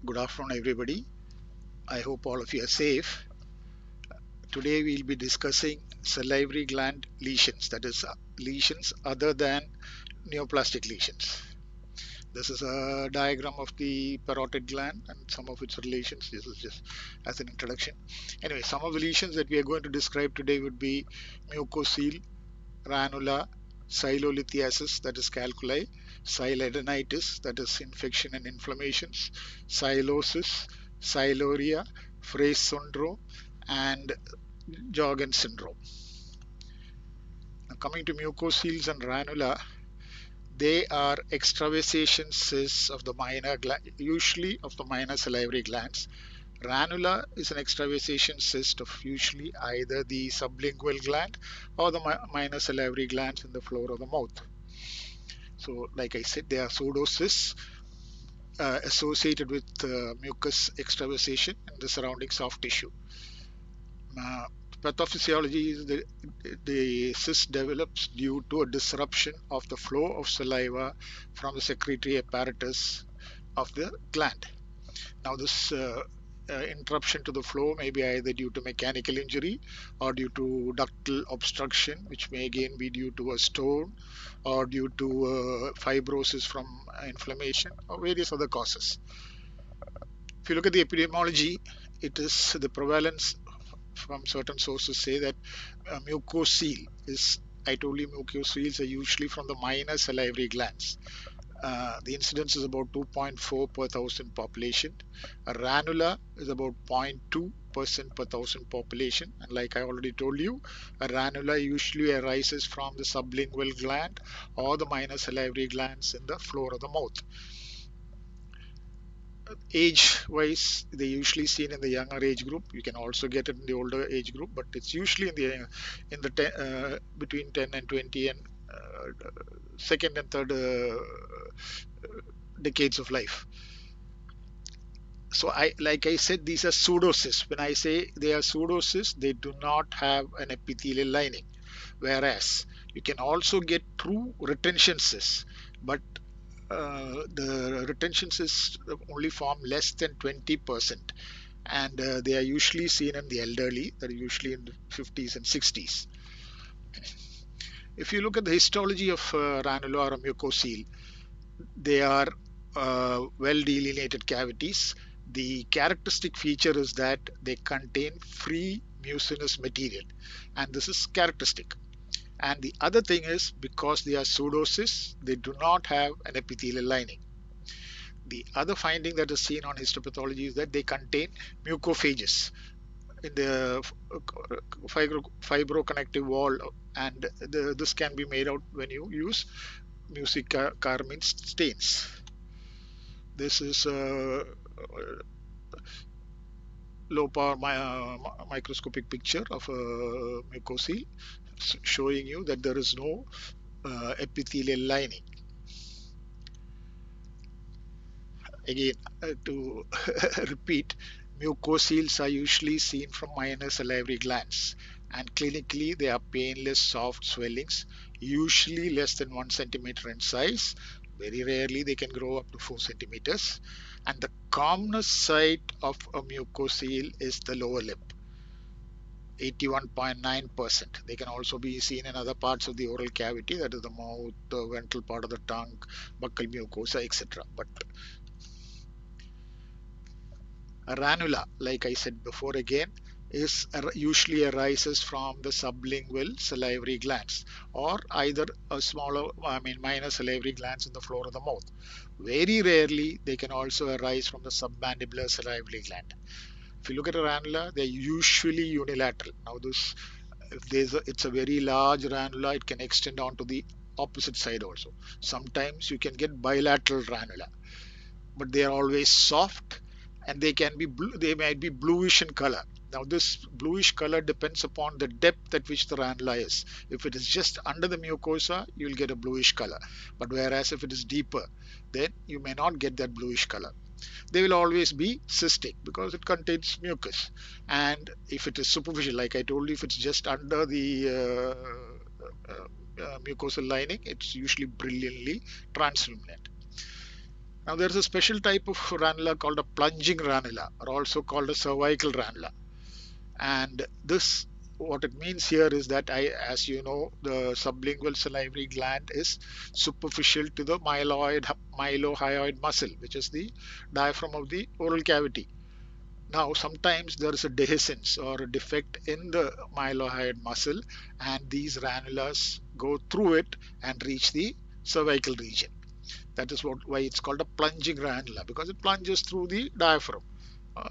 Good afternoon, everybody. I hope all of you are safe. Today, we'll be discussing salivary gland lesions, that is, lesions other than neoplastic lesions. This is a diagram of the parotid gland and some of its relations. This is just as an introduction. Anyway, some of the lesions that we are going to describe today would be mucocele, ranula, silolithiasis, that is calculi, sialadenitis, that is infection and inflammations, silosis, siloria, Fraze syndrome, and Jorgen syndrome. Now, coming to mucoceles and ranula, they are extravasation cysts of the minor, usually of the minor salivary glands. Ranula is an extravasation cyst of usually either the sublingual gland or the minor salivary glands in the floor of the mouth. So, like I said, they are pseudocysts associated with mucus extravasation in the surrounding soft tissue. Uh, Pathophysiology is the cyst develops due to a disruption of the flow of saliva from the secretory apparatus of the gland. Now, this interruption to the flow may be either due to mechanical injury or due to ductal obstruction, which may again be due to a stone or due to fibrosis from inflammation or various other causes. If you look at the epidemiology, it is the prevalence from certain sources say that mucocele is, I told you mucoceles are usually from the minor salivary glands. The incidence is about 2.4 per thousand population. A ranula is about 0.2% per thousand population. And like I already told you, a ranula usually arises from the sublingual gland or the minor salivary glands in the floor of the mouth. Age wise, they usually seen in the younger age group. You can also get it in the older age group, but it's usually in the between 10 and 20 and second and third decades of life. So like I said, these are pseudocysts. When I say they are pseudocysts, they do not have an epithelial lining. Whereas you can also get true retention cysts, but the retention cysts only form less than 20%, and they are usually seen in the elderly, that are usually in the 50s and 60s. If you look at the histology of ranula or mucocele, they are well delineated cavities. The characteristic feature is that they contain free mucinous material, and this is characteristic. And the other thing is, because they are pseudocysts, they do not have an epithelial lining. The other finding that is seen on histopathology is that they contain mucophages in the fibroconnective wall, and this can be made out when you use carmine stains. This is a low power microscopic picture of a mucocele showing you that there is no epithelial lining. Again, to repeat, mucoceles are usually seen from minor salivary glands, and clinically they are painless soft swellings, usually less than 1 centimeter in size. Very rarely they can grow up to 4 centimeters. And the commonest site of a mucocele is the lower lip, 81.9%. They can also be seen in other parts of the oral cavity, that is the mouth, the ventral part of the tongue, buccal mucosa, etc. But a ranula, like I said before again, is usually arises from the sublingual salivary glands or either a smaller, minor salivary glands in the floor of the mouth. Very rarely, they can also arise from the submandibular salivary gland. If you look at a ranula, they're usually unilateral. Now, if it's a very large ranula, it can extend onto the opposite side also. Sometimes you can get bilateral ranula, but they are always soft, and they might be bluish in color. Now, this bluish color depends upon the depth at which the ranula is. If it is just under the mucosa, you will get a bluish color, but whereas if it is deeper, then you may not get that bluish color. They will always be cystic because it contains mucus, and if it is superficial, like I told you, if it's just under the mucosal lining, it's usually brilliantly transluminant. Now there is a special type of ranula called a plunging ranula, or also called a cervical ranula. And this, what it means here is that as you know, the sublingual salivary gland is superficial to the mylohyoid muscle, which is the diaphragm of the oral cavity. Now, sometimes there is a dehiscence or a defect in the mylohyoid muscle, and these ranulas go through it and reach the cervical region. That is why it's called a plunging ranula, because it plunges through the diaphragm.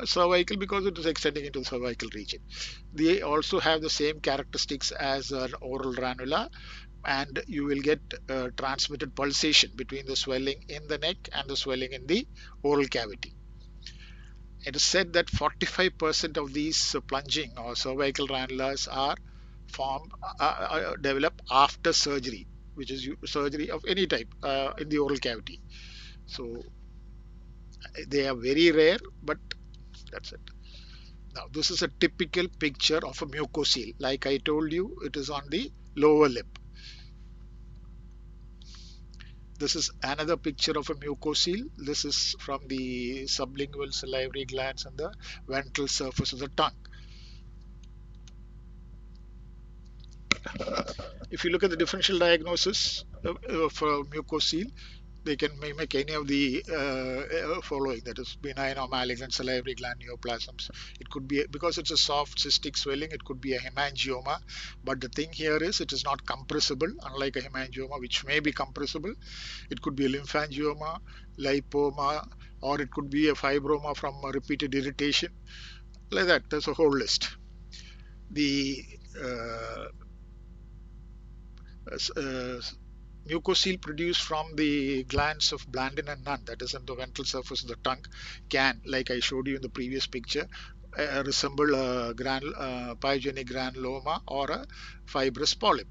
Cervical, because it is extending into the cervical region. They also have the same characteristics as an oral ranula, and you will get transmitted pulsation between the swelling in the neck and the swelling in the oral cavity. It is said that 45% of these plunging or cervical ranulas are develop after surgery, which is surgery of any type in the oral cavity. So they are very rare, but that's it. Now, this is a typical picture of a mucocele. Like I told you, it is on the lower lip. This is another picture of a mucocele. This is from the sublingual salivary glands and the ventral surface of the tongue. If you look at the differential diagnosis for mucocele, they can mimic any of the following, that is benign or malignant salivary gland neoplasms. It could be, because it's a soft cystic swelling, it could be a hemangioma, but the thing here is it is not compressible, unlike a hemangioma which may be compressible. It could be a lymphangioma, lipoma, or it could be a fibroma from a repeated irritation. Like that, there's a whole list. The uh, mucocele produced from the glands of Blandin and Nunn, that is in the ventral surface of the tongue, can, like I showed you in the previous picture, resemble a pyogenic granuloma or a fibrous polyp.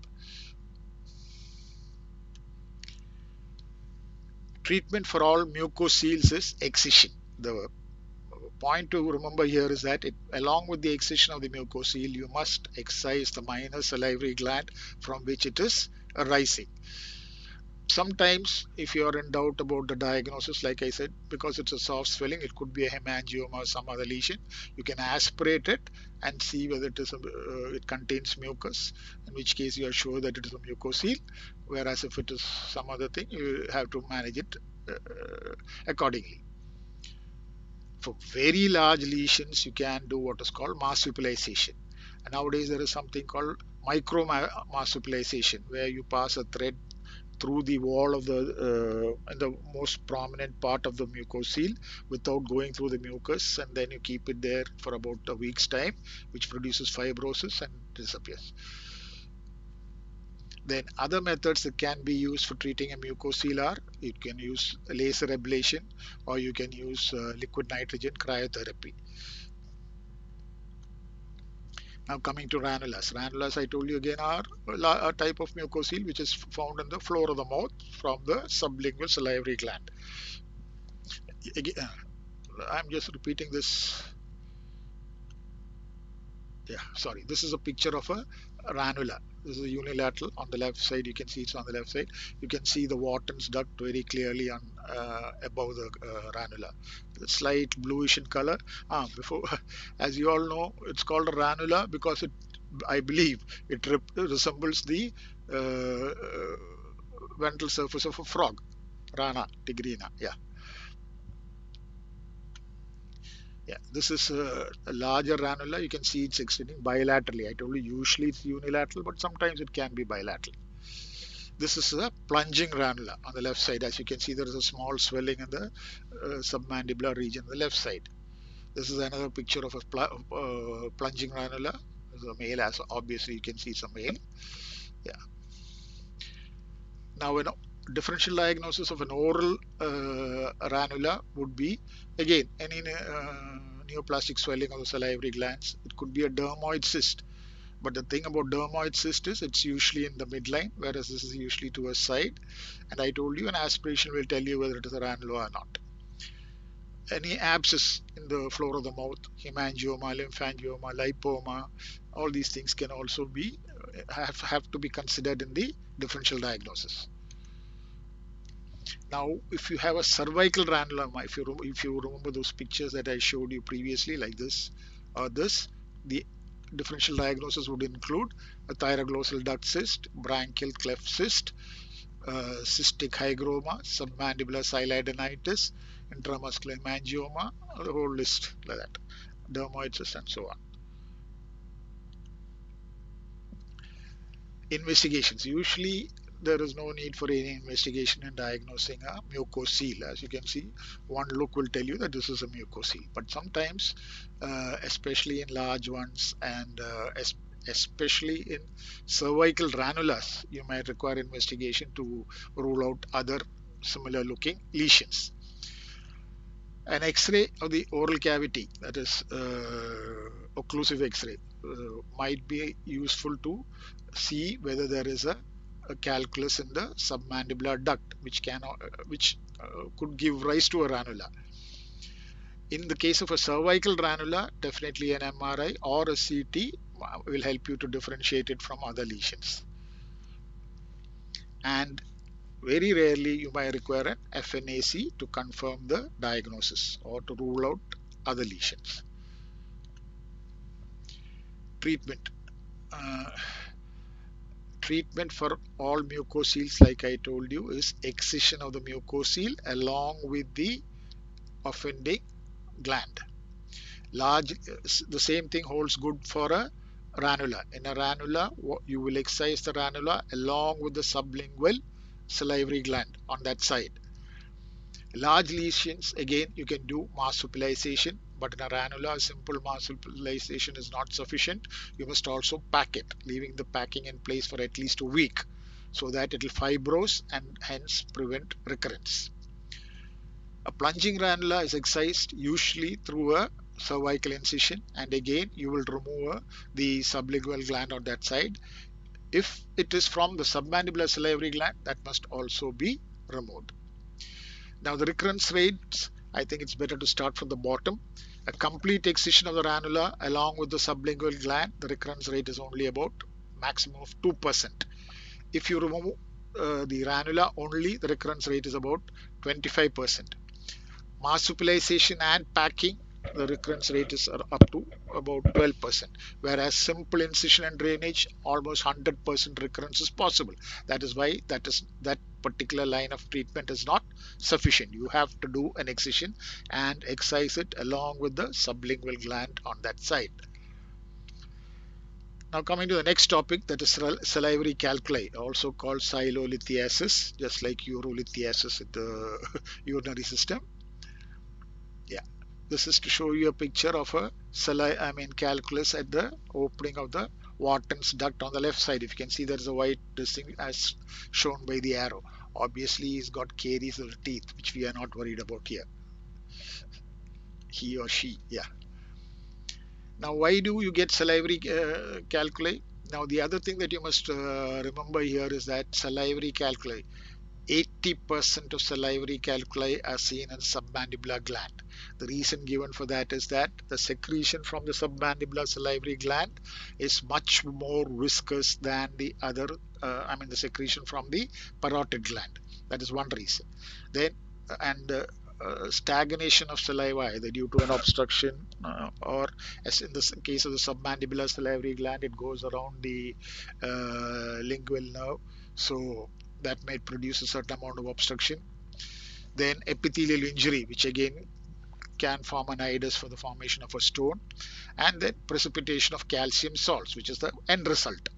Treatment for all mucoceles is excision. The point to remember here is that along with the excision of the mucocele, you must excise the minor salivary gland from which it is arising. Sometimes, if you are in doubt about the diagnosis, like I said, because it's a soft swelling, it could be a hemangioma or some other lesion. You can aspirate it and see whether it contains mucus, in which case you are sure that it is a mucocele. Whereas if it is some other thing, you have to manage it accordingly. For very large lesions, you can do what is called marsupialization. And nowadays, there is something called micro marsupialization, where you pass a thread through the wall of the most prominent part of the mucocele without going through the mucus, and then you keep it there for about a week's time, which produces fibrosis and disappears. Then other methods that can be used for treating a mucocele are, you can use laser ablation, or you can use liquid nitrogen cryotherapy. Now coming to ranulas. Ranulas, I told you again, are a type of mucocele which is found in the floor of the mouth from the sublingual salivary gland. Again, I'm just repeating this. Yeah, sorry. This is a picture of a ranula. This is a unilateral. On the left side, you can see it's on the left side. You can see the Wharton's duct very clearly on above the ranula. It's slight bluish in color. Before, as you all know, it's called a ranula because I believe, it resembles the ventral surface of a frog. Rana tigrina. Yeah. Yeah, this is a larger ranula. You can see it's extending bilaterally. I told you usually it's unilateral, but sometimes it can be bilateral. This is a plunging ranula on the left side. As you can see, there is a small swelling in the submandibular region on the left side. This is another picture of a plunging ranula. This is a male, as obviously you can see it's a male. Yeah. Now, differential diagnosis of an oral ranula would be, again, any neoplastic swelling of the salivary glands. It could be a dermoid cyst. But the thing about dermoid cyst is it's usually in the midline, whereas this is usually to a side. And I told you an aspiration will tell you whether it is a ranula or not. Any abscess in the floor of the mouth, hemangioma, lymphangioma, lipoma, all these things can also be have to be considered in the differential diagnosis. Now, if you have a cervical granuloma, if you remember those pictures that I showed you previously, like this or this, the differential diagnosis would include a thyroglossal duct cyst, branchial cleft cyst, cystic hygroma, submandibular silidinitis, intramuscular hemangioma, the whole list like that, dermoid cyst, and so on. Investigations. Usually, there is no need for any investigation in diagnosing a mucocele. As you can see, one look will tell you that this is a mucocele. But sometimes, especially in large ones and especially in cervical ranulas, you might require investigation to rule out other similar looking lesions. An X-ray of the oral cavity, that is occlusive X-ray, might be useful to see whether there is a calculus in the submandibular duct, which could give rise to a ranula. In the case of a cervical ranula, definitely an MRI or a CT will help you to differentiate it from other lesions. And very rarely you might require an FNAC to confirm the diagnosis or to rule out other lesions. Treatment. Uh, Treatment for all mucoceles, like I told you, is excision of the mucocele along with the offending gland. The same thing holds good for a ranula. In a ranula, you will excise the ranula along with the sublingual salivary gland on that side. Large lesions, again, you can do marsupialization, but in a ranula, simple marsupialization is not sufficient. You must also pack it, leaving the packing in place for at least a week so that it will fibrose and hence prevent recurrence. A plunging ranula is excised usually through a cervical incision, and again you will remove the sublingual gland on that side. If it is from the submandibular salivary gland, that must also be removed. Now the recurrence rates, I think it's better to start from the bottom. A complete excision of the ranula along with the sublingual gland, the recurrence rate is only about maximum of 2%. If you remove the ranula only, the recurrence rate is about 25%. Marsupialization and packing, the recurrence rate is up to about 12%, whereas simple incision and drainage, almost 100% recurrence is possible. That is why that particular line of treatment is not sufficient. You have to do an excision and excise it along with the sublingual gland on that side. Now coming to the next topic, that is salivary calculi, also called silolithiasis, just like urolithiasis in the urinary system. Yeah, this is to show you a picture of a calculus at the opening of the Wharton's duct on the left side. If you can see, there is a white distinct as shown by the arrow. Obviously, he's got caries of the teeth, which we are not worried about here. He or she, yeah. Now, why do you get salivary calculi? Now, the other thing that you must remember here is that salivary calculi, 80% of salivary calculi are seen in submandibular gland. The reason given for that is that the secretion from the submandibular salivary gland is much more viscous than the other, the secretion from the parotid gland. That is one reason. Then, and stagnation of saliva, either due to an obstruction or, as in the case of the submandibular salivary gland, it goes around the lingual nerve. So, that might produce a certain amount of obstruction. Then epithelial injury, which again can form an nidus for the formation of a stone, and then precipitation of calcium salts, which is the end result.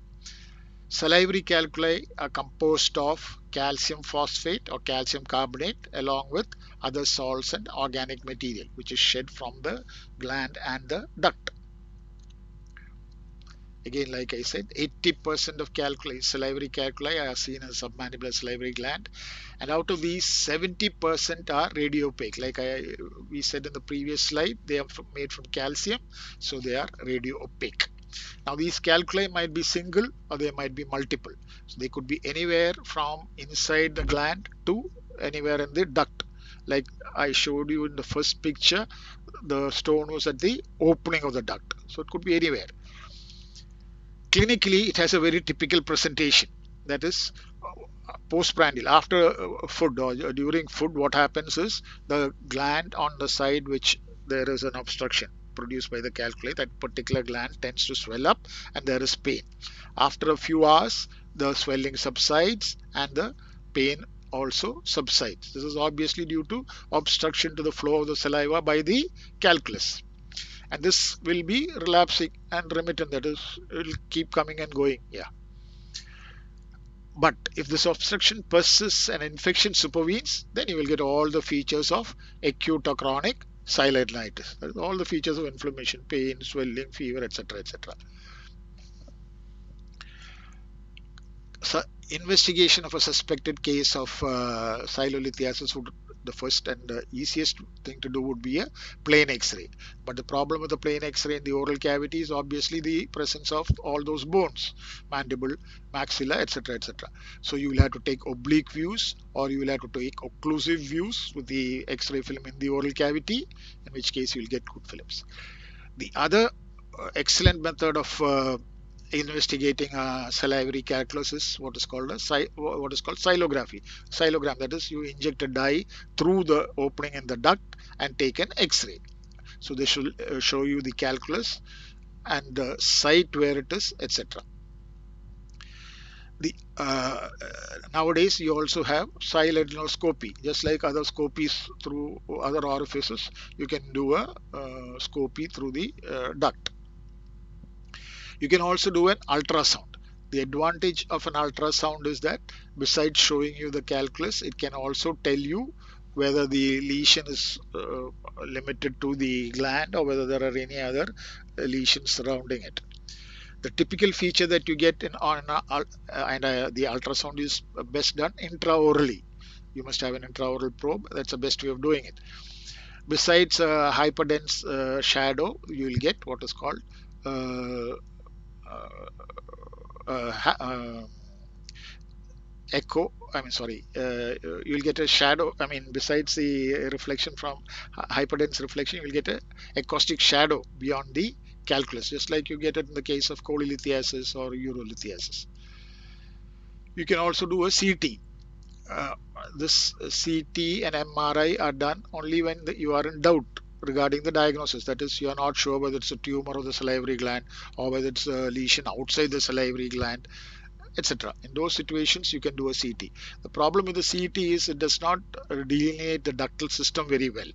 Salivary calculi are composed of calcium phosphate or calcium carbonate along with other salts and organic material, which is shed from the gland and the duct. Again, like I said, 80% of salivary calculi are seen in the submandibular salivary gland, and out of these, 70% are radiopaque. Like we said in the previous slide, they are made from calcium, so they are radiopaque. Now, these calculi might be single or they might be multiple. So they could be anywhere from inside the gland to anywhere in the duct. Like I showed you in the first picture, the stone was at the opening of the duct, so it could be anywhere. Clinically, it has a very typical presentation. That is, postprandial, after food or during food, what happens is the gland on the side which there is an obstruction produced by the calculate, that particular gland tends to swell up and there is pain. After a few hours, the swelling subsides and the pain also subsides. This is obviously due to obstruction to the flow of the saliva by the calculus. And this will be relapsing and remittent, that is, it will keep coming and going. Yeah. But if this obstruction persists and infection supervenes, then you will get all the features of acute or chronic silentinitis. That is all the features of inflammation, pain, swelling, fever, etc. etc. So investigation of a suspected case of silolithiasis would, the first and easiest thing to do would be a plain x-ray. But the problem with the plain x-ray in the oral cavity is obviously the presence of all those bones, mandible, maxilla, etc. etc. So you will have to take oblique views or you will have to take occlusive views with the x-ray film in the oral cavity, in which case you will get good films. The other excellent method of investigating salivary calculus is what is called silography. Silogram, that is, you inject a dye through the opening in the duct and take an X-ray. So they should show you the calculus and the site where it is, etc. The nowadays you also have siladenoscopy, just like other scopies through other orifices. You can do a scopy through the duct. You can also do an ultrasound. The advantage of an ultrasound is that besides showing you the calculus, it can also tell you whether the lesion is limited to the gland or whether there are any other lesions surrounding it. The typical feature that you get in on the ultrasound is best done intraorally. You must have an intraoral probe. That's the best way of doing it. Besides hyperdense shadow, you will get what is called uh, uh, echo, I mean, sorry, you'll get a shadow. I mean, besides the reflection from hyperdense reflection, you will get a acoustic shadow beyond the calculus, just like you get it in the case of cholelithiasis or urolithiasis. You can also do a CT. Uh, this CT and MRI are done only when you are in doubt regarding the diagnosis. That is, you are not sure whether it's a tumor of the salivary gland or whether it's a lesion outside the salivary gland, etc. In those situations, you can do a CT. The problem with the CT is it does not delineate the ductal system very well.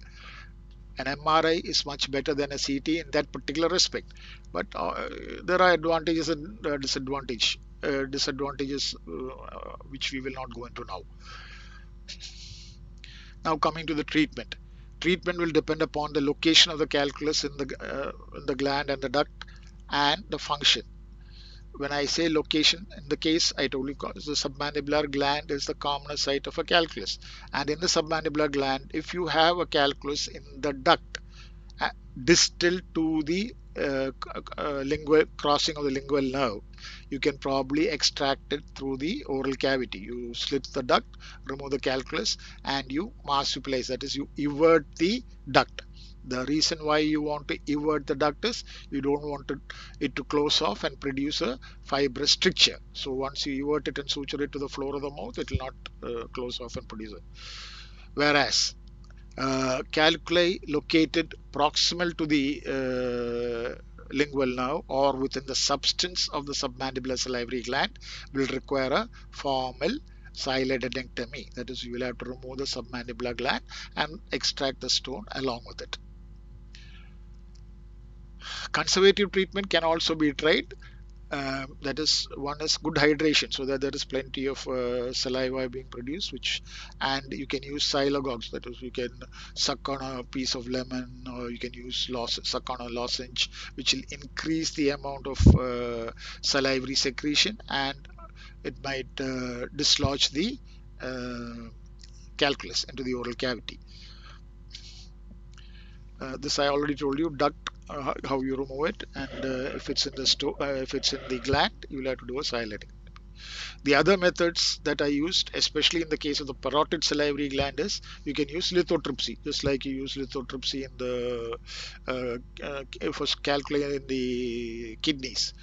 An MRI is much better than a CT in that particular respect, but there are advantages and disadvantages which we will not go into now. Now coming to the treatment. Treatment will depend upon the location of the calculus in the gland and the duct and the function. When I say location, in the case I told you, the submandibular gland is the commonest site of a calculus. And in the submandibular gland, if you have a calculus in the duct, distal to the lingual crossing of the lingual nerve, you can probably extract it through the oral cavity. You slit the duct, remove the calculus, and you marsupialize, that is, you evert the duct. The reason why you want to evert the duct is you don't want it to close off and produce a fibrous stricture. So once you evert it and suture it to the floor of the mouth, it will not close off and produce it. Whereas calculi located proximal to the lingual nerve or within the substance of the submandibular salivary gland will require a formal siladenectomy. That is, you will have to remove the submandibular gland and extract the stone along with it. Conservative treatment can also be tried. That is, one is good hydration, so that there is plenty of saliva being produced, which, and you can use silagogues, that is, you can suck on a piece of lemon or you can use suck on a lozenge, which will increase the amount of salivary secretion and it might dislodge the uh, calculus into the oral cavity. This I already told you, duct, how you remove it, and if it's in the if it's in the gland, you will have to do a silating. The other methods that I used, especially in the case of the parotid salivary gland, is you can use lithotripsy, just like you use lithotripsy in the for calculi in the kidneys,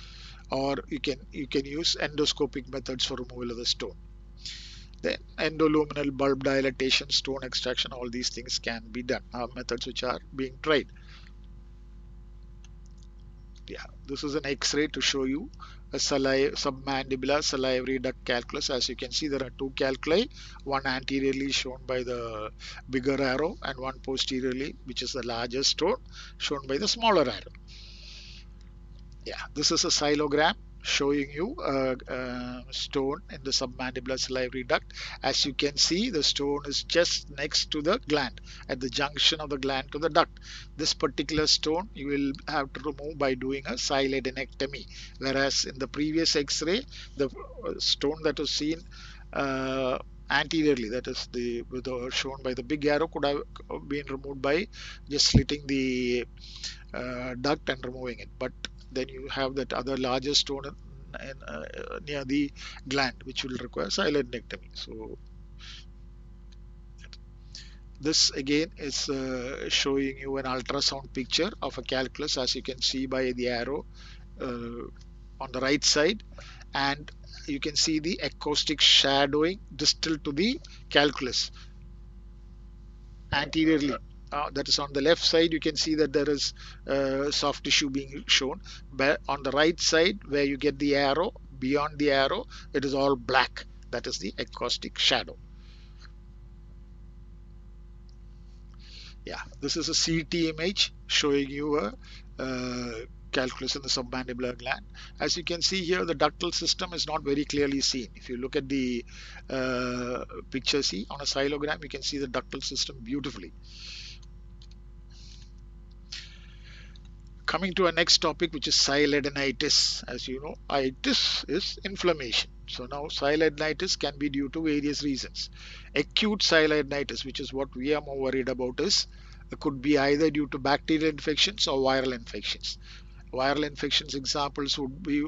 or you can use endoscopic methods for removal of the stone. Then endoluminal bulb dilatation, stone extraction, all these things can be done, are methods which are being tried. Yeah, this is an X-ray to show you a submandibular salivary duct calculus. As you can see, there are two calculi, one anteriorly shown by the bigger arrow and one posteriorly, which is the larger stone, shown by the smaller arrow. Yeah, this is a xylogram showing you a stone in the submandibular salivary duct. As you can see, the stone is just next to the gland, at the junction of the gland to the duct. This particular stone you will have to remove by doing a xyloidenectomy, whereas in the previous X-ray, the stone that was seen anteriorly, that is shown by the big arrow, could have been removed by just slitting the duct and removing it. But then you have that other larger stone near the gland, which will require xyloidectomy. So this again is showing you an ultrasound picture of a calculus, as you can see by the arrow on the right side, and you can see the acoustic shadowing distal to the calculus anteriorly. That is on the left side, you can see that there is soft tissue being shown, but on the right side where you get the arrow, beyond the arrow, it is all black. That is the acoustic shadow. Yeah, this is a CT image showing you a calculus in the submandibular gland. As you can see here, the ductal system is not very clearly seen. If you look at the picture, see on a xylogram, you can see the ductal system beautifully. Coming to our next topic, which is sialadenitis. As you know, itis is inflammation. So now sialadenitis can be due to various reasons. Acute sialadenitis, which is what we are more worried about, is could be either due to bacterial infections or viral infections. Viral infections examples would be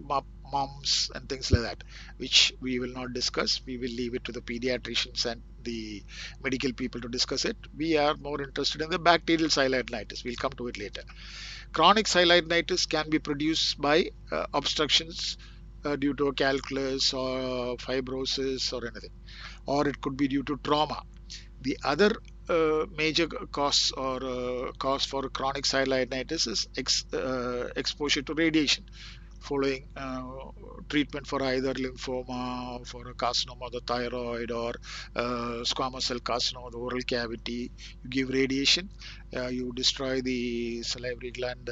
mumps and things like that, which we will not discuss. We will leave it to the pediatricians and the medical people to discuss it. We are more interested in the bacterial sialadenitis. We'll come to it later. Chronic sialadenitis can be produced by obstructions due to a calculus or fibrosis or anything, or it could be due to trauma. The other major cause for chronic sialadenitis is exposure to radiation following treatment for either lymphoma, for a carcinoma of the thyroid, or squamous cell carcinoma of the oral cavity. You give radiation, you destroy the salivary gland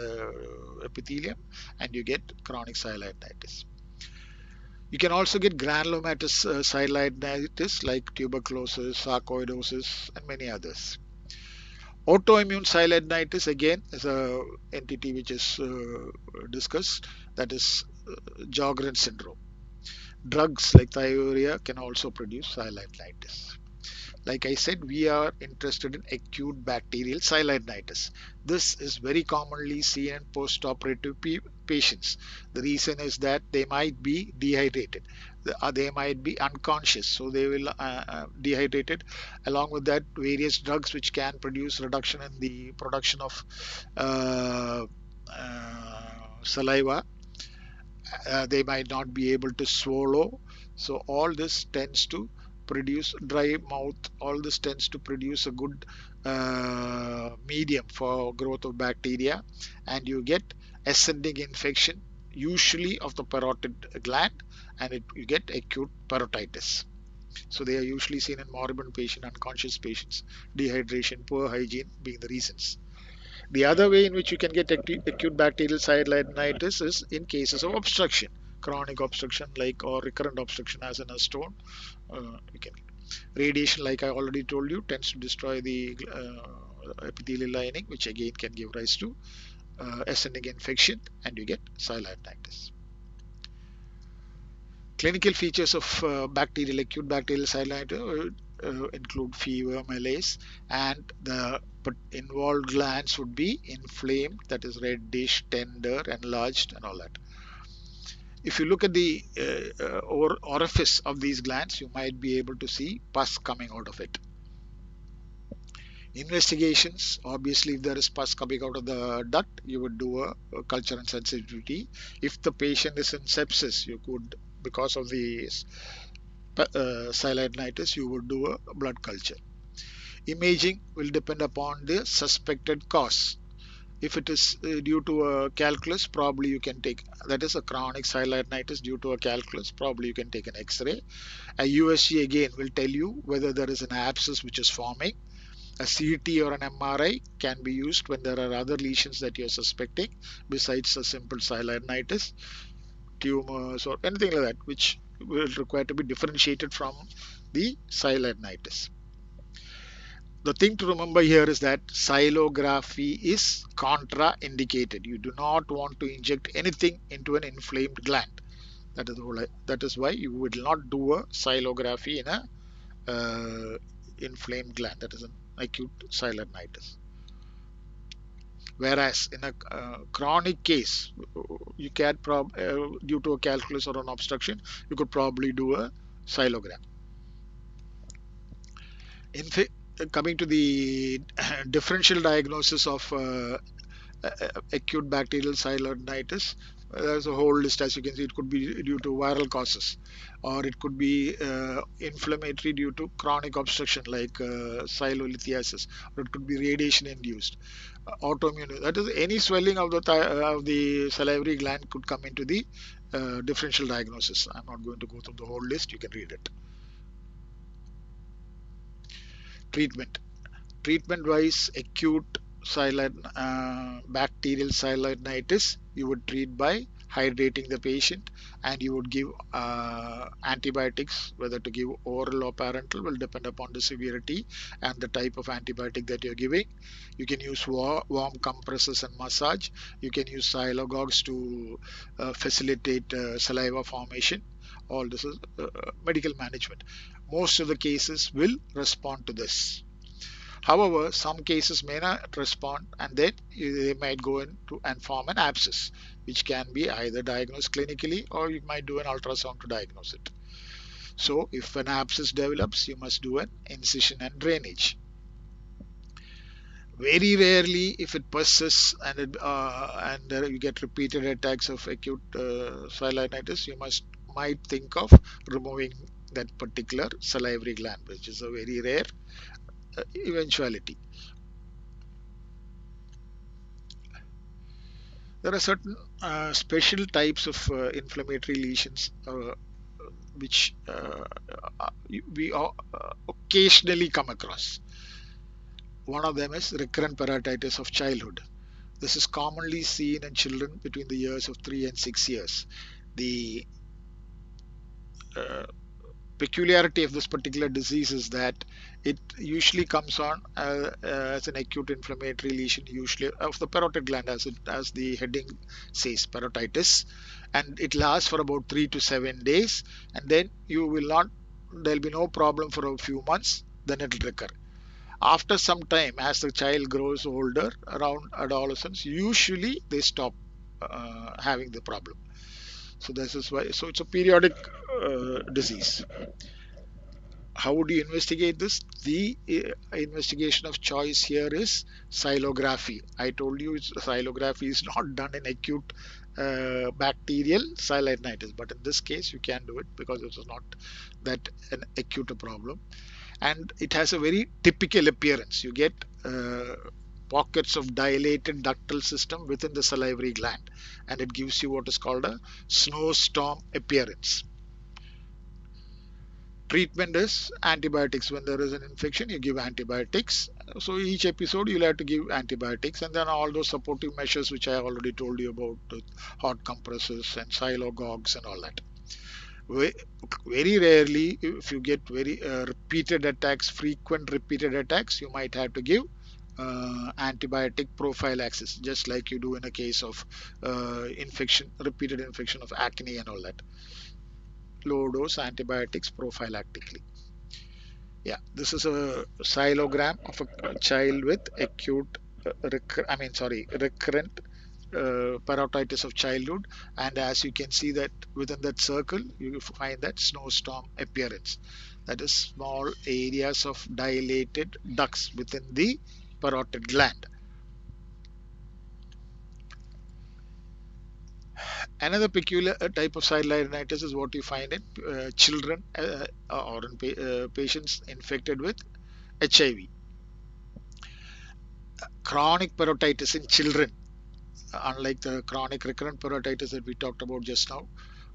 epithelium, and you get chronic sialadenitis. You can also get granulomatous sialadenitis like tuberculosis, sarcoidosis, and many others. Autoimmune sialadenitis again is a entity which is discussed, that is Sjogren syndrome. Drugs like thiourea can also produce sialadenitis. Like I said, we are interested in acute bacterial sialadenitis. This is very commonly seen in post-operative patients. The reason is that they might be dehydrated. They might be unconscious, so they will dehydrated. Along with that, various drugs which can produce reduction in the production of uh, saliva, they might not be able to swallow. So all this tends to produce dry mouth. All this tends to produce a good medium for growth of bacteria, and you get ascending infection, usually of the parotid gland, and you get acute parotitis. So they are usually seen in moribund patient, unconscious patients, dehydration, poor hygiene being the reasons. The other way in which you can get acute bacterial sialadenitis is in cases of obstruction, chronic obstruction like, or recurrent obstruction as in a stone. You can radiation, like I already told you, tends to destroy the epithelial lining, which again can give rise to ascending infection, and you get sialadenitis. Clinical features of acute bacterial sialadenitis include fever, malaise, and the involved glands would be inflamed, that is reddish, tender, enlarged, and all that. If you look at the orifice of these glands, you might be able to see pus coming out of it. Investigations, obviously, if there is pus coming out of the duct, you would do a culture and sensitivity. If the patient is in sepsis, you could, because of the silenitis, you would do a blood culture. Imaging will depend upon the suspected cause. If it is due to a calculus, probably you can take, that is a chronic silenitis due to a calculus, probably you can take an X-ray. A USG again will tell you whether there is an abscess which is forming. A CT or an MRI can be used when there are other lesions that you're suspecting besides a simple silenitis, tumors or anything like that, which will require to be differentiated from the silenitis. The thing to remember here is that silography is contraindicated. You do not want to inject anything into an inflamed gland. That is why you will not do a silography in a inflamed gland. That is an acute silenitis. Whereas in a chronic case, you can due to a calculus or an obstruction, you could probably do a silogram. In coming to the differential diagnosis of acute bacterial silenitis, there's a whole list. As you can see, it could be due to viral causes, or it could be inflammatory due to chronic obstruction like silolithiasis, or it could be radiation induced. Autoimmune, that is any swelling of the salivary gland could come into the differential diagnosis. I'm not going to go through the whole list, you can read it. Treatment. Treatment wise, acute bacterial silenitis, you would treat by hydrating the patient, and you would give antibiotics. Whether to give oral or parenteral will depend upon the severity and the type of antibiotic that you're giving. You can use warm compresses and massage. You can use silogogues to facilitate saliva formation. All this is medical management. Most of the cases will respond to this. However, some cases may not respond, and then they might go into and form an abscess, which can be either diagnosed clinically or you might do an ultrasound to diagnose it. So, if an abscess develops, you must do an incision and drainage. Very rarely, if it persists and you get repeated attacks of acute silenitis, you might think of removing that particular salivary gland, which is a very rare eventuality. There are certain special types of inflammatory lesions which we occasionally come across. One of them is recurrent parotitis of childhood. This is commonly seen in children between the years of 3 and 6 years. The uh, peculiarity of this particular disease is that it usually comes on as an acute inflammatory lesion, usually of the parotid gland, as the heading says, parotitis, and it lasts for about 3 to 7 days, and then there'll be no problem for a few months, then it'll recur. After some time, as the child grows older, around adolescence, usually they stop having the problem. So this is why. So it's a periodic disease. How would you investigate this? The investigation of choice here is silography. I told you silography is not done in acute bacterial silenitis, but in this case you can do it because it is not that an acute problem, and it has a very typical appearance. You get pockets of dilated ductal system within the salivary gland, and it gives you what is called a snowstorm appearance. Treatment is antibiotics. When there is an infection, you give antibiotics. So each episode you'll have to give antibiotics, and then all those supportive measures which I already told you about, hot compresses and silogogues and all that. Very rarely, if you get very repeated attacks, frequent repeated attacks, you might have to give antibiotic prophylaxis, just like you do in a case of repeated infection of acne and all that. Low dose antibiotics prophylactically. Yeah, this is a silogram of a child with acute, recurrent parotitis of childhood, and as you can see that within that circle, you find that snowstorm appearance. That is small areas of dilated ducts within the parotid gland. Another peculiar type of silent rhinitis is what you find in children or in patients infected with HIV. Chronic parotitis in children, unlike the chronic recurrent parotitis that we talked about just now,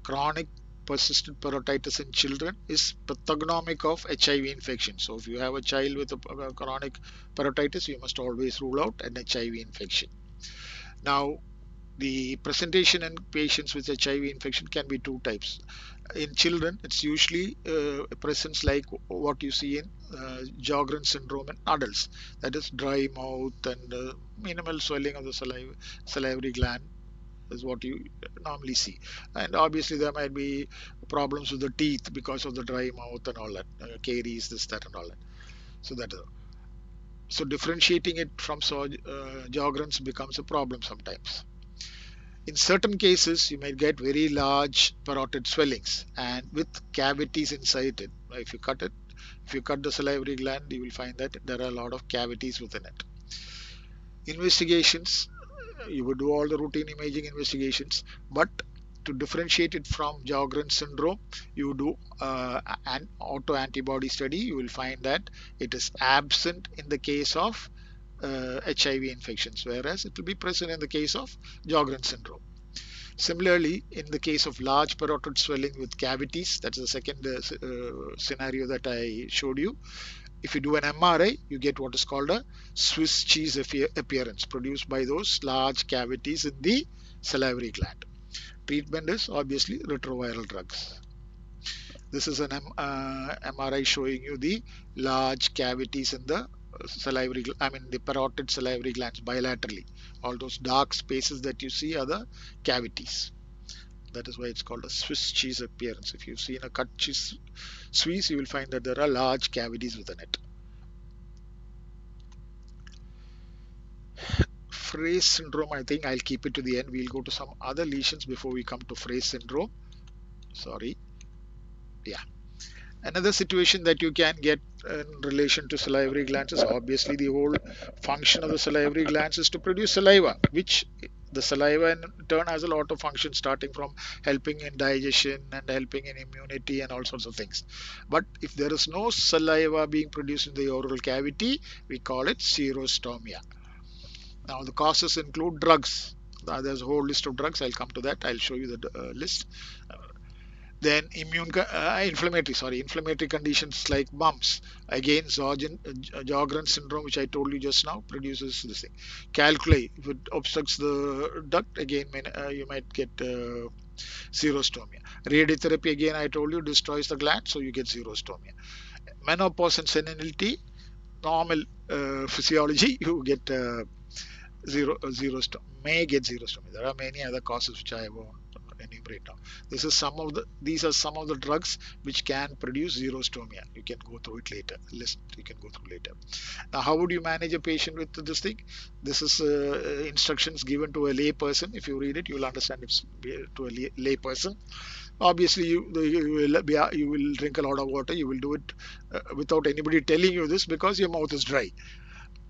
chronic persistent parotitis in children is pathognomic of HIV infection. So if you have a child with a chronic parotitis, you must always rule out an HIV infection. Now, the presentation in patients with HIV infection can be two types. In children, it's usually presence like what you see in Sjogren syndrome in adults. That is dry mouth and minimal swelling of the salivary gland is what you normally see. And obviously, there might be problems with the teeth because of the dry mouth and all that, caries, this, that, and all that. So that so differentiating it from Sjogren's becomes a problem sometimes. In certain cases, you might get very large parotid swellings and with cavities inside it. If you cut the salivary gland, you will find that there are a lot of cavities within it. Investigations, you would do all the routine imaging investigations, but to differentiate it from Sjogren syndrome, you do an autoantibody study. You will find that it is absent in the case of HIV infections, whereas it will be present in the case of Sjogren syndrome. Similarly, in the case of large parotid swelling with cavities, that's the second scenario that I showed you. If you do an MRI, you get what is called a Swiss cheese appearance produced by those large cavities in the salivary gland. Treatment is obviously retroviral drugs. This is an MRI showing you the large cavities in the the parotid salivary glands bilaterally. All those dark spaces that you see are the cavities. That is why it's called a Swiss cheese appearance. If you've seen a cut cheese Swiss, you will find that there are large cavities within it. Fraze syndrome, I think I'll keep it to the end. We'll go to some other lesions before we come to Fraze syndrome. Sorry. Yeah. Another situation that you can get in relation to salivary glands is obviously the whole function of the salivary glands is to produce saliva, which the saliva in turn has a lot of functions, starting from helping in digestion and helping in immunity and all sorts of things. But if there is no saliva being produced in the oral cavity, we call it xerostomia. Now, the causes include drugs. There's a whole list of drugs. I'll come to that. I'll show you the list. Then inflammatory conditions like mumps. Again, Sjogren syndrome, which I told you just now, produces this thing. Calculi, if it obstructs the duct, again, you might get xerostomia. Radiotherapy, again, I told you, destroys the gland, so you get xerostomia. Menopause and senility, normal physiology, you get may get xerostomia. There are many other causes which I won't enumerate now. These are some of the drugs which can produce xerostomia. You can go through it later. List you can go through later. Now, how would you manage a patient with this thing? This is instructions given to a lay person. If you read it, you will understand it's to a lay person. Obviously, you will drink a lot of water. You will do it without anybody telling you this because your mouth is dry.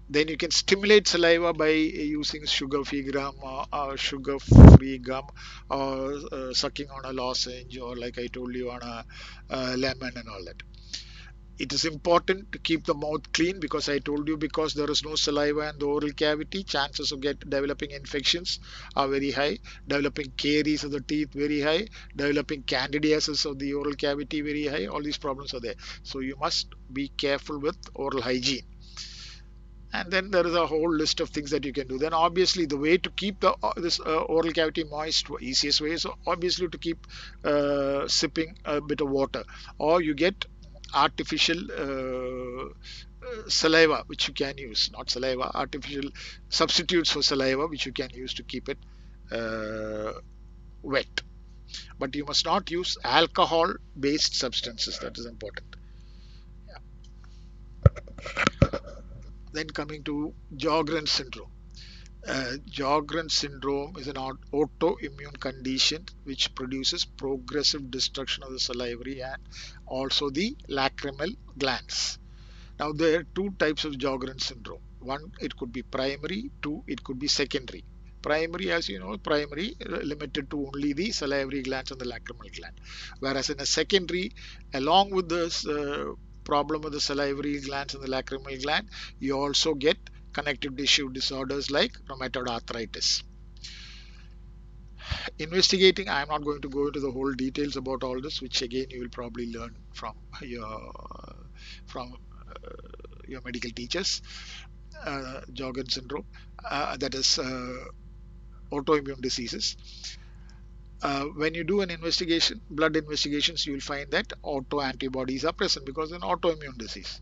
Then you can stimulate saliva by using sugar-free gum or sucking on a lozenge or like I told you on a lemon and all that. It is important to keep the mouth clean because I told you because there is no saliva in the oral cavity, chances of developing infections are very high, developing caries of the teeth very high, developing candidiasis of the oral cavity very high. All these problems are there. So you must be careful with oral hygiene. And then there is a whole list of things that you can do. Then obviously the way to keep this oral cavity moist, easiest way is obviously to keep sipping a bit of water, or you get artificial saliva which you can use, not saliva, artificial substitutes for saliva which you can use to keep it wet. But you must not use alcohol based substances, that is important. Then coming to Sjogren syndrome. Sjogren syndrome is an autoimmune condition which produces progressive destruction of the salivary and also the lacrimal glands. Now, there are two types of Sjogren syndrome. One, it could be primary. Two, it could be secondary. Primary, as you know, primary limited to only the salivary glands and the lacrimal gland. Whereas in a secondary, along with this problem with the salivary glands and the lacrimal gland, you also get connective tissue disorders like rheumatoid arthritis. Investigating, I'm not going to go into the whole details about all this, which again you will probably learn from your medical teachers. Sjogren syndrome, that is autoimmune diseases. When you do an investigation, blood investigations, you will find that autoantibodies are present because it's an autoimmune disease.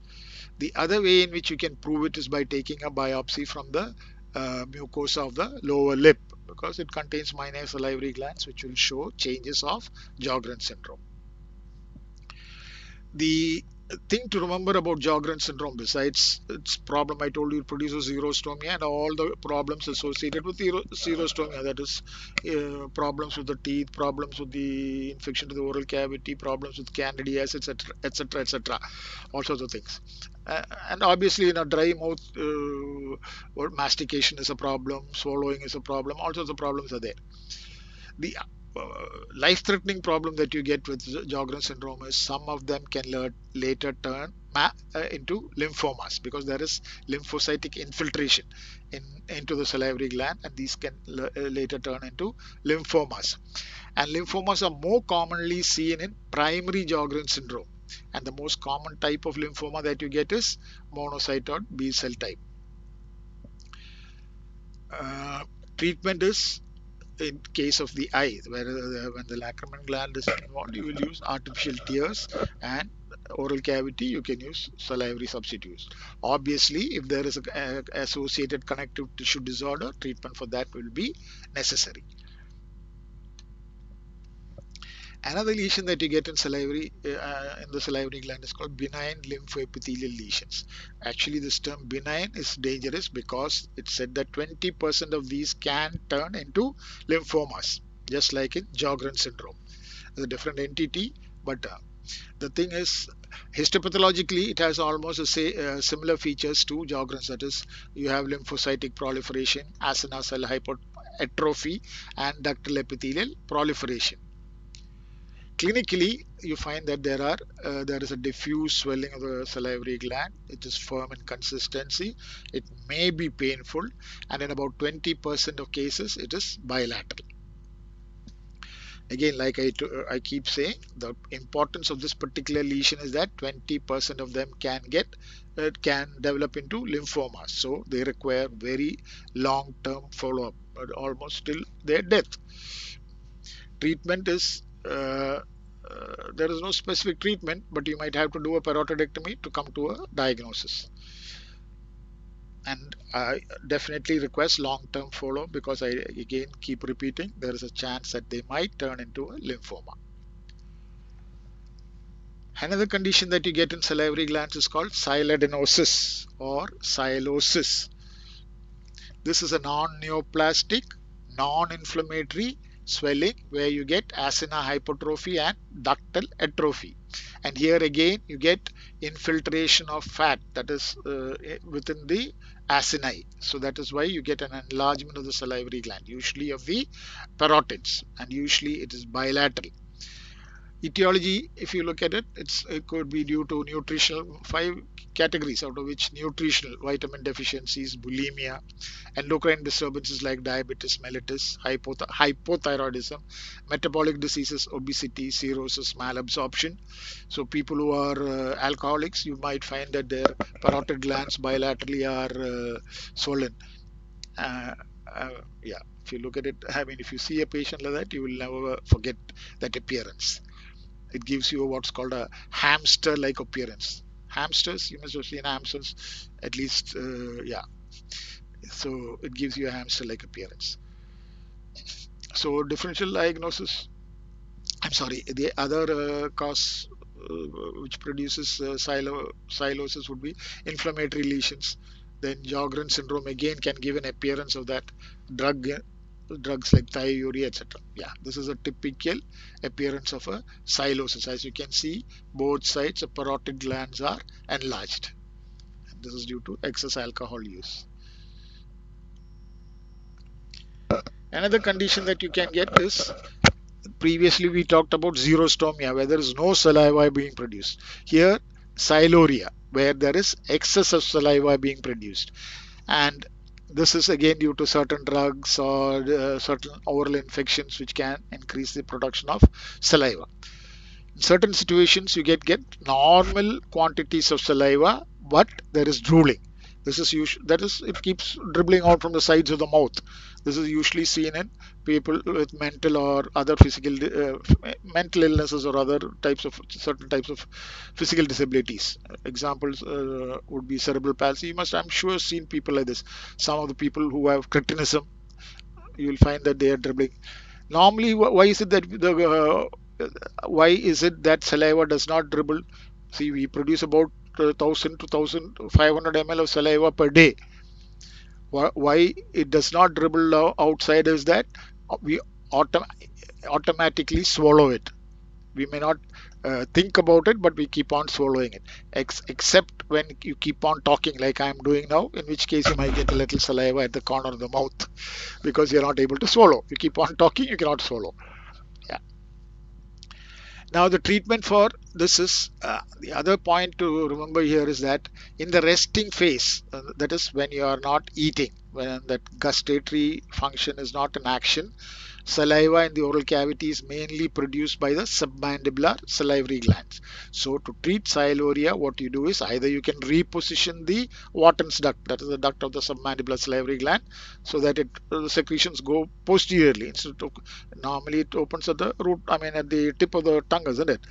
The other way in which you can prove it is by taking a biopsy from the mucosa of the lower lip, because it contains minor salivary glands which will show changes of Sjogren syndrome. The thing to remember about Sjogren syndrome, besides its problem, I told you, it produces xerostomia and all the problems associated with xerostomia, that is problems with the teeth, problems with the infection to the oral cavity, problems with candidiasis, etc., etc., etc., all sorts of things. And obviously, in a dry mouth, mastication is a problem, swallowing is a problem, all sorts of problems are there. The life-threatening problem that you get with Sjogren syndrome is some of them can later turn into lymphomas, because there is lymphocytic infiltration into the salivary gland, and these can later turn into lymphomas. And lymphomas are more commonly seen in primary Sjogren syndrome. And the most common type of lymphoma that you get is monocytoid B cell type. Uh, Treatment is, in case of the eye, where when the lacrimal gland is involved, you will use artificial tears, and oral cavity, you can use salivary substitutes. Obviously, if there is a associated connective tissue disorder, treatment for that will be necessary. Another lesion that you get in the salivary gland is called benign lymphoepithelial lesions. Actually, this term benign is dangerous because it's said that 20% of these can turn into lymphomas, just like in Sjogren syndrome. It's a different entity, but the thing is, histopathologically, it has almost similar features to Sjogren's. That is, you have lymphocytic proliferation, acina cell hypertrophy, and ductal epithelial proliferation. Clinically, you find that there is a diffuse swelling of the salivary gland. It is firm in consistency. It may be painful, and in about 20% of cases, it is bilateral. Again, like I keep saying, the importance of this particular lesion is that 20% of them can develop into lymphomas. So they require very long-term follow-up, but almost till their death. Treatment is there is no specific treatment, but you might have to do a parotidectomy to come to a diagnosis. And I definitely request long-term follow-up, because I again keep repeating, there is a chance that they might turn into a lymphoma. Another condition that you get in salivary glands is called sialadenosis or sialosis. This is a non-neoplastic, non-inflammatory swelling where you get acina hypertrophy and ductal atrophy. And here again you get infiltration of fat, that is within the acini. So that is why you get an enlargement of the salivary gland, usually of the parotids, and usually it is bilateral. Etiology, if you look at it, it could be due to nutritional, 5 categories, out of which nutritional, vitamin deficiencies, bulimia, endocrine disturbances like diabetes mellitus, hypothyroidism, metabolic diseases, obesity, cirrhosis, malabsorption. So people who are alcoholics, you might find that their parotid glands bilaterally are swollen. Uh, yeah, if you look at it, I mean, if you see a patient like that, you will never forget that appearance. It gives you what's called a hamster like appearance. Hamsters, you must have seen hamsters at least, yeah. So it gives you a hamster like appearance. So differential diagnosis, I'm sorry, the other cause which produces sialosis would be inflammatory lesions. Then Sjogren syndrome again can give an appearance of that. Drugs like thiourea, etc. Yeah, this is a typical appearance of a sialosis. As you can see, both sides of parotid glands are enlarged. And this is due to excess alcohol use. Another condition that you can get is, previously we talked about xerostomia, where there is no saliva being produced. Here, siluria, where there is excess of saliva being produced. And this is again due to certain drugs or certain oral infections which can increase the production of saliva. In certain situations, you get normal quantities of saliva, but there is drooling. This is usually, that is, it keeps dribbling out from the sides of the mouth. This is usually seen in people with mental or other physical mental illnesses or other types of certain types of physical disabilities. Examples would be cerebral palsy. You must, I'm sure, seen people like this. Some of the people who have cretinism, you will find that they are dribbling. Normally, why is it that why is it that saliva does not dribble? See, we produce about 1000 to 1500 ml of saliva per day. Why it does not dribble outside is that we autom automatically swallow it. We may not think about it, but we keep on swallowing it. Except when you keep on talking like I'm doing now, in which case you might get a little saliva at the corner of the mouth because you're not able to swallow. You keep on talking, you cannot swallow. Yeah. Now, the treatment for this is, the other point to remember here is that in the resting phase, that is when you are not eating, when that gustatory function is not in action, saliva in the oral cavity is mainly produced by the submandibular salivary glands. So to treat siluria, what you do is either you can reposition the Wharton's duct, that is the duct of the submandibular salivary gland, so that the secretions go posteriorly instead of, normally it opens at the root, I mean at the tip of the tongue, isn't it?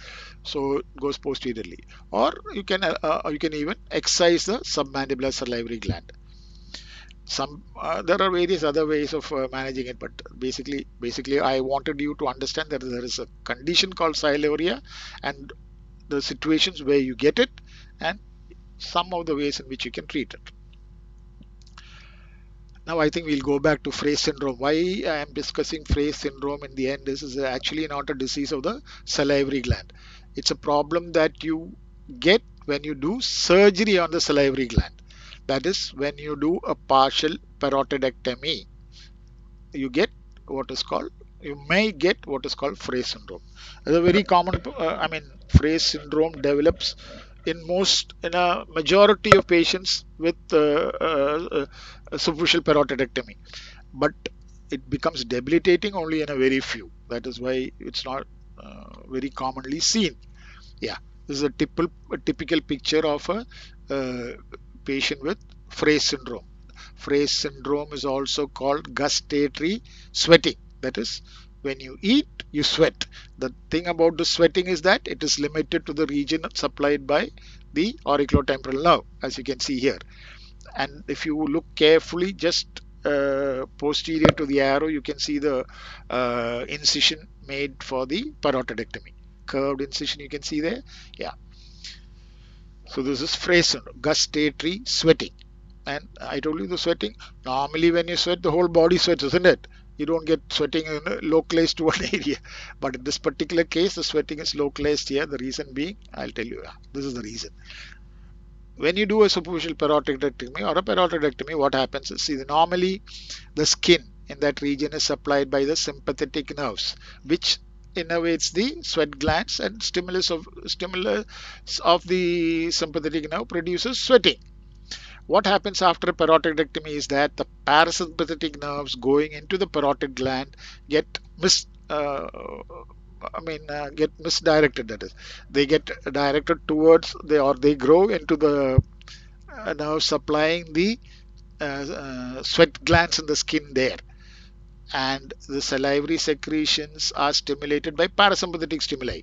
So it goes posteriorly. Or you can even excise the submandibular salivary gland. Some there are various other ways of managing it, but basically I wanted you to understand that there is a condition called siluria and the situations where you get it and some of the ways in which you can treat it. Now I think we'll go back to Frey syndrome. Why I am discussing Frey syndrome in the end, this is actually not a disease of the salivary gland. It's a problem that you get when you do surgery on the salivary gland. That is when you do a partial parotidectomy. You get what is called, you may get what is called Frey syndrome. It's a very common, I mean, Frey syndrome develops in a majority of patients with superficial parotidectomy, but it becomes debilitating only in a very few. That is why it's not very commonly seen. Yeah, this is a typical picture of a patient with Frey syndrome. Frey syndrome is also called gustatory sweating. That is, when you eat, you sweat. The thing about the sweating is that it is limited to the region supplied by the auriculotemporal nerve, as you can see here. And if you look carefully, just posterior to the arrow, you can see the incision made for the parotidectomy. Curved incision you can see there. Yeah. So this is Frey syndrome, gustatory sweating. And I told you the sweating, normally when you sweat, the whole body sweats, isn't it? You don't get sweating localized to one area. But in this particular case, the sweating is localized here. The reason being, I'll tell you, this is the reason. When you do a superficial parotidectomy or a parotidectomy, what happens is, see, normally the skin in that region is supplied by the sympathetic nerves, which innervates the sweat glands, and stimulus of the sympathetic nerve produces sweating. What happens after parotidectomy is that the parasympathetic nerves going into the parotid gland get get misdirected. That is, they get directed towards they grow into the nerve supplying the sweat glands in the skin there, and the salivary secretions are stimulated by parasympathetic stimuli.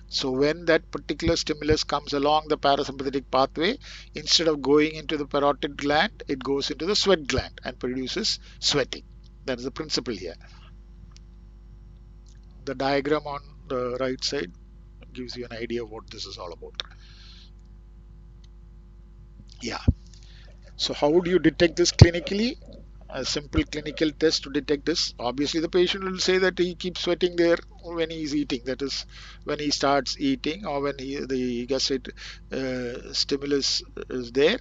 So when that particular stimulus comes along the parasympathetic pathway, instead of going into the parotid gland, it goes into the sweat gland and produces sweating. That is the principle here. The diagram on the right side gives you an idea of what this is all about. Yeah. So how do you detect this clinically? A simple clinical test to detect this. Obviously, the patient will say that he keeps sweating there when he is eating. That is, when he starts eating or when the gastric stimulus is there.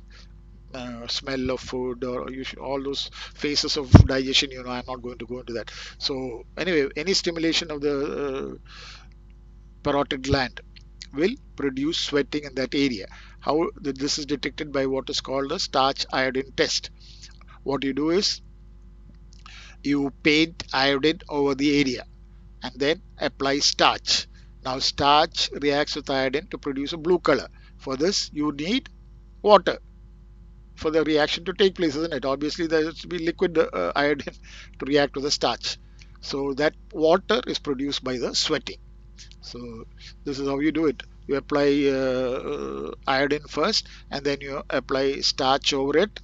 smell of food, or all those phases of digestion. I'm not going to go into that. So anyway, any stimulation of the parotid gland will produce sweating in that area. How this is detected by what is called a starch iodine test. What you do is you paint iodine over the area and then apply starch. Now starch reacts with iodine to produce a blue color. For this you need water for the reaction to take place, isn't it? Obviously there has to be liquid iodine to react with the starch. So that water is produced by the sweating. So this is how you do it. You apply iodine first, and then you apply starch over it,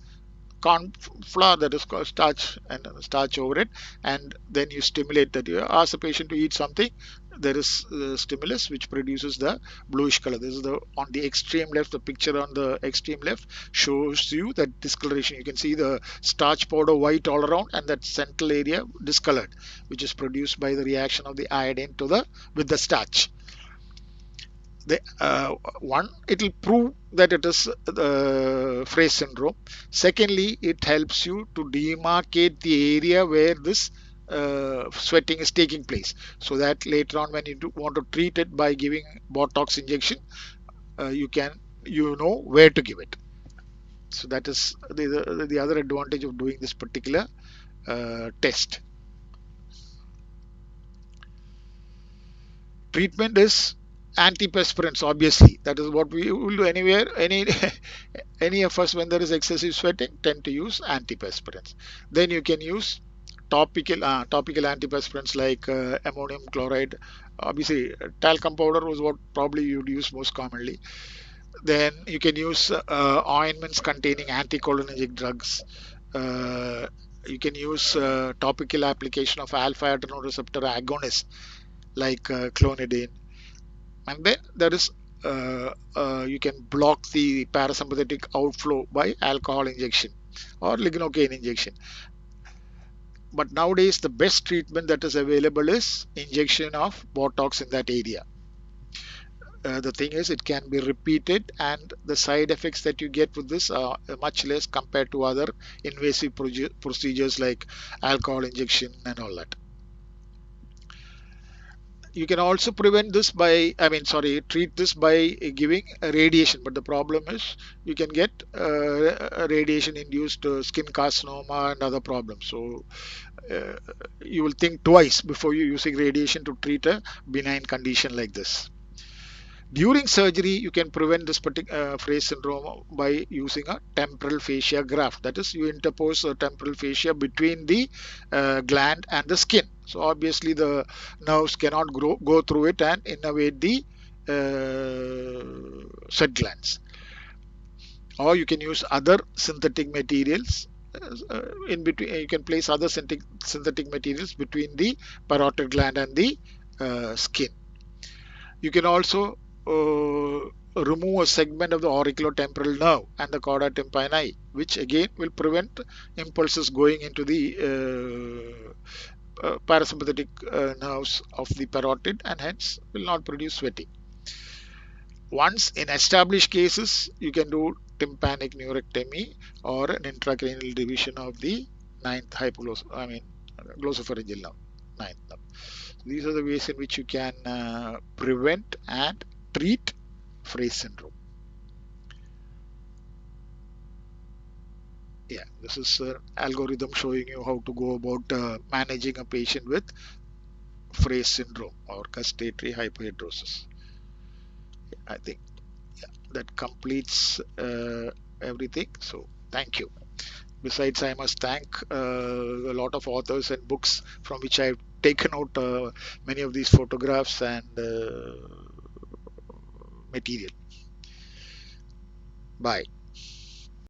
corn flour, that is called starch, and starch over it, and then you stimulate that. You ask the patient to eat something. There is stimulus which produces the bluish color. This is the on the extreme left. The picture on the extreme left shows you that discoloration. You can see the starch powder white all around, and that central area discolored, which is produced by the reaction of the iodine to the with the starch. One, it will prove that it is the Fraze syndrome. Secondly, it helps you to demarcate the area where this sweating is taking place, so that later on when you want to treat it by giving Botox injection, you know where to give it. So that is the other advantage of doing this particular test. Treatment is antiperspirants, obviously. That is what we will do anywhere. Any of us, when there is excessive sweating, tend to use antiperspirants. Then you can use topical antiperspirants like ammonium chloride. Obviously talcum powder was what probably you'd use most commonly. Then you can use ointments containing anticholinergic drugs. uh, you can use topical application of alpha adrenoreceptor agonists like clonidine. And then there is you can block the parasympathetic outflow by alcohol injection or lignocaine injection. But nowadays the best treatment that is available is injection of Botox in that area. The thing is, it can be repeated, and the side effects that you get with this are much less compared to other invasive procedures like alcohol injection and all that. You can also prevent this by, treat this by giving radiation. But the problem is you can get radiation induced skin carcinoma and other problems. So uh, you will think twice before you using radiation to treat a benign condition like this. During surgery, you can prevent this particular Fraze syndrome by using a temporal fascia graft. That is, you interpose a temporal fascia between the gland and the skin. So obviously, the nerves cannot go through it and innervate the sweat glands. Or you can use other synthetic materials in between. You can place other synthetic materials between the parotid gland and the skin. You can also remove a segment of the auriculotemporal nerve and the chorda tympani, which again will prevent impulses going into the parasympathetic nerves of the parotid, and hence will not produce sweating. Once in established cases, you can do tympanic neurectomy or an intracranial division of the ninth glossopharyngeal nerve, ninth nerve. These are the ways in which you can prevent and treat Fraze syndrome. Yeah, this is an algorithm showing you how to go about managing a patient with Fraze syndrome or gustatory hyperhidrosis. I think that completes everything. So thank you. Besides, I must thank a lot of authors and books from which I've taken out many of these photographs and material. Bye.